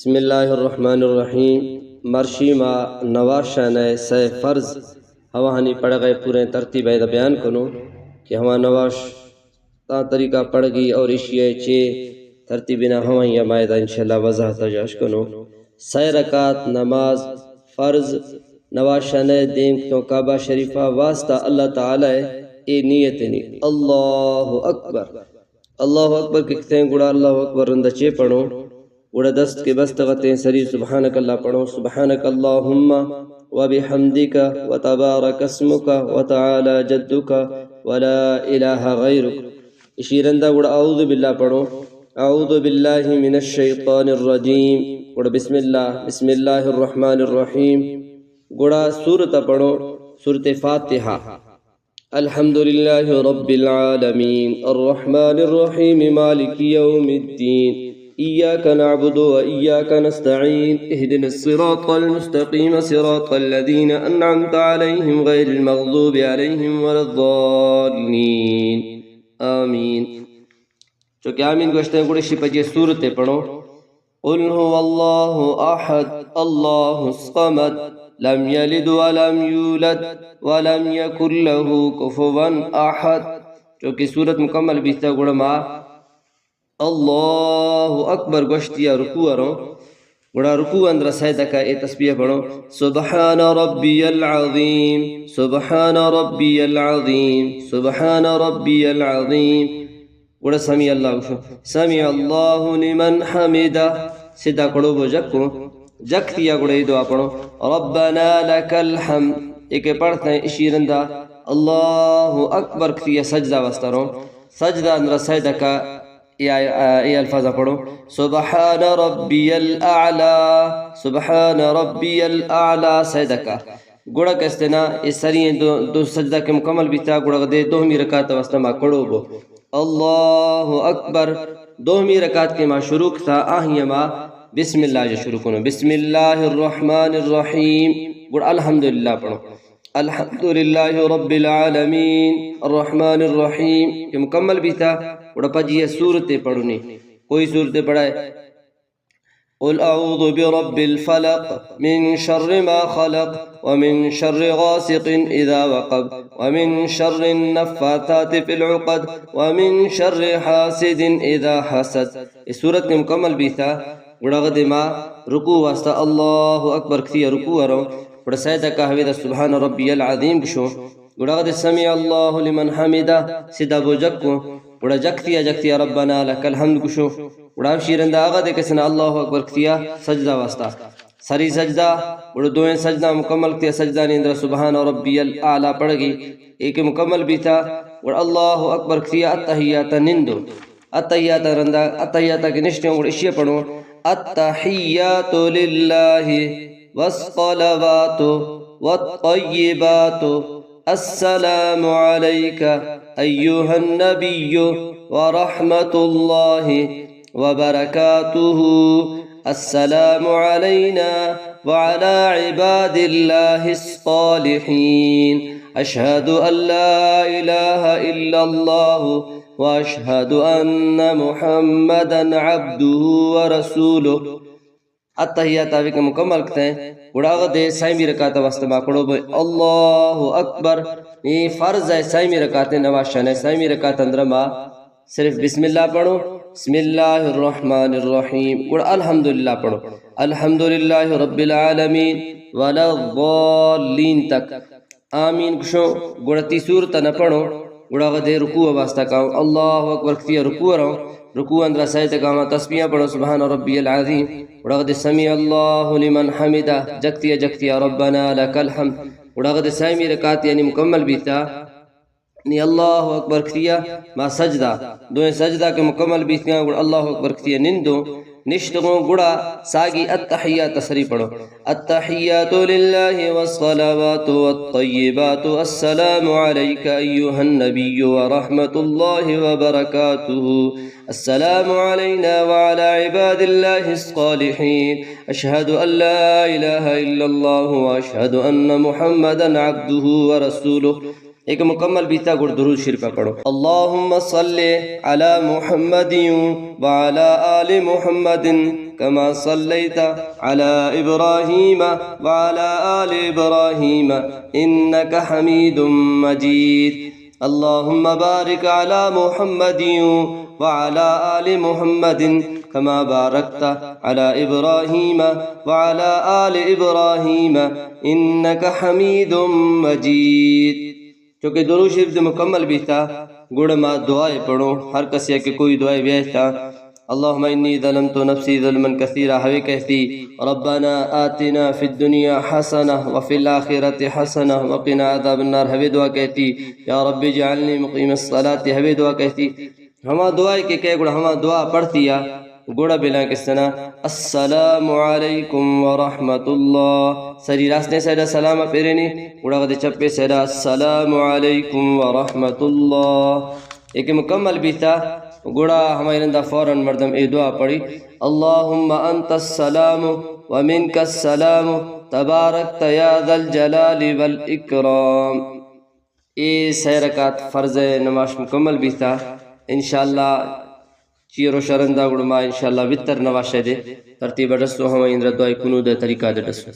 بسم اللہ الرحمن الرحیم مرشی ما نواشان سہ فرض ہواہانی پڑھ گئے پورے ترتیب ہے بیان کنو کہ ہوا نواش تا طریقہ پڑھ گئی اور اشیاء چے ترتیبنا ہوائیں یا مائدہ انشاءاللہ وضاحت جاش کنو سہ رکعت نماز فرض نواشان دیم تو کعبہ شریفہ واسطہ اللہ تعالی اے نیت نہیں اللہ اکبر کہتے ہیں گڑا اللہ اکبر رندہ چے پڑھو گڑا دست کے بستغتیں سری سبحانک اللہ پڑھو سبحانک اللہم و بحمدک و تبارک اسمک و تعالی جدک ولا الہ غیرک اسی رندہ گڑا اعوذ باللہ پڑھو اعوذ باللہ من الشیطان الرجیم گڑا بسم اللہ الرحمن الرحیم گڑا سورت پڑھو سورت فاتحہ الحمدللہ رب العالمین الرحمن الرحیم مالک یوم الدین إياك نعبد وإياك نستعين اهدنا الصراط المستقيم صراط الذين أنعمت عليهم غير المغضوب عليهم ولا الضالين آمين چونکہ آمین گوشتے ہیں گوڑی شپجی سورتے پڑھو قل هو الله أحد الله الصمد لم يلد ولم يولد ولم يكن له كفوا أحد چونکہ سورت مکمل بیتا گوڑا ما اللہ اکبر گوشتیا رکوع رو گڑا رکوع اندر سیدہ کا اے تسبیح پڑھو سبحان ربی العظیم سبحان ربی العظیم سبحان ربی العظیم گڑا سمیع اللہ گوشو سمیع اللہ لمن حمدہ سیدہ کڑو بو جکو جکتیا گڑا یہ دعا پڑھو ربنا لک الحمد ایک پڑھتا ہے اشیرندہ اللہ اکبر کتیا سجدہ واسطہ رو سجدہ اندر سیدہ کا یہ الفاظ پڑھو سبحان ربی الاعلی سبحان ربی الاعلی سجدہ کا گوڑا کہستنا اس سری دو سجدہ کے مکمل بیتا گوڑا دے دوہمی رکعت واسطہ ما کڑو بو اللہ اکبر دوہمی رکعت کے ما شروع تھا آہی ما بسم اللہ جو شروع کنو بسم اللہ الرحمن الرحیم گوڑا الحمدللہ پڑھو الحمدللہ رب العالمین الرحمن الرحیم یہ مکمل بھی تھا بڑا پجی یہ صورتیں پڑھنی کوئی صورتیں پڑھائے قل اعوذ برب الفلق من شر ما خلق ومن شر غاسق اذا وقب ومن شر النفاثات في العقد ومن شر حاسد اذا حسد اس صورت میں مکمل بھی تھا بڑا غدما رکوع واسطہ اللہ اکبر کثیر رکوع رو بڑا سیدہ کا حویدہ سبحان ربی العظیم کشو بڑا غد سمیع اللہ لمن حمدہ سیدہ بو جکو بڑا جکتیا ربنا لک الحمد کشو بڑا شیرندہ آغا دے کسنا اللہ اکبر کتیا سجدہ واسطہ سری سجدہ بڑا دوئیں سجدہ مکمل کتیا سجدہ نیندر سبحان ربی الاعلیٰ پڑھ گئی ایک مکمل بھی تھا بڑا اللہ اکبر کتیا التحیات نندو التحیات رندہ التحیات کے نشتیوں بڑا اشیاء پڑھو التحیات للہ والصلوات والطیبات السلام علیک ایوہ النبی ورحمت اللہ وبرکاتہ السلام علینا وعلى عباد اللہ الصالحین اشہد ان لا الہ الا اللہ واشہد ان محمدا عبدہ ورسولہ التحیات آوے کے مکمل کہتے ہیں گڑا غدے سائمی رکعت واسطہ باکڑو بھئی اللہ اکبر یہ فرض ہے سائمی رکعت نواشان ہے سائمی رکعت اندر ما صرف بسم اللہ پڑھو بسم اللہ الرحمن الرحیم گڑا الحمدللہ پڑھو الحمدللہ رب العالمین ولا الضالین تک آمین کشو گڑا تیسورتا نہ پڑھو گڑا غدے رکوع واسطہ کہو اللہ اکبر کتیا رکوع رہو رکوع اندر سایت کہا تسبیح پڑھو سبحان ربی العظیم وڑغد سمیع اللہ لمن حمدہ جکتیا ربنا لک الحمد وڑغد سائمی رکعت یعنی مکمل بھی تھا نی اللہ اکبر کتیا ما سجدہ دوئیں سجدہ کے مکمل بھی تھا اللہ اکبر کتیا نندو نشتگوں گڑا ساگی التحیات تصریح پڑھو التحیات للہ والصلوات والطیبات السلام علیک ایوہ النبی ورحمت اللہ وبرکاتہ السلام علینا وعلى عباد اللہ الصالحین اشہد ان لا الہ الا اللہ واشہد ان محمدا عبدہ ورسولہ ایک مکمل بیتا گڑ درود شریفہ پڑھو اللہم صلی علی محمد وعلی آل محمد كما صليت على إبراهيم وعلى آل إبراهيم إنك حميد مجيد اللهم بارك على محمد وعلى آل محمد كما باركت على إبراهيم وعلى آل إبراهيم إنك حميد مجيد. چونکہ درود شریف مکمل بھی تھا گڑ ما دعائیں پڑھو ہر کسی کے کوئی دعائیں بھی تھا. اللهم إني ظلمت نفسي ظلما كثيرا هوي كهتي ربنا آتنا في الدنيا حسنة وفي الآخرة حسنة وقنا عذاب النار هوي دعا كهتي يا رب اجعلني مقيم الصلاة هوي دعا كهتي. ہما دعائیں کہ گڑا ہما دعا پڑھتی یا گوڑا بلا کس طرح السلام علیکم ورحمت اللہ سری راسنے سیدہ سلام پیرنی گوڑا غدی چپے سیدہ السلام علیکم ورحمت اللہ. ایک مکمل بھی تھا گوڑا ہمیں رندہ فوراً مردم اے دعا پڑھی اللہم انت السلام ومنک السلام تبارکت یا ذا الجلال والاکرام. اے سیرکات فرض نماز مکمل بھی تھا انشاءاللہ چیرو شرندہ گڑما انشاءاللہ وطر نواشے دے ترتیب رسو ہمیں اندر دعائی کنو دے طریقہ دے رسو.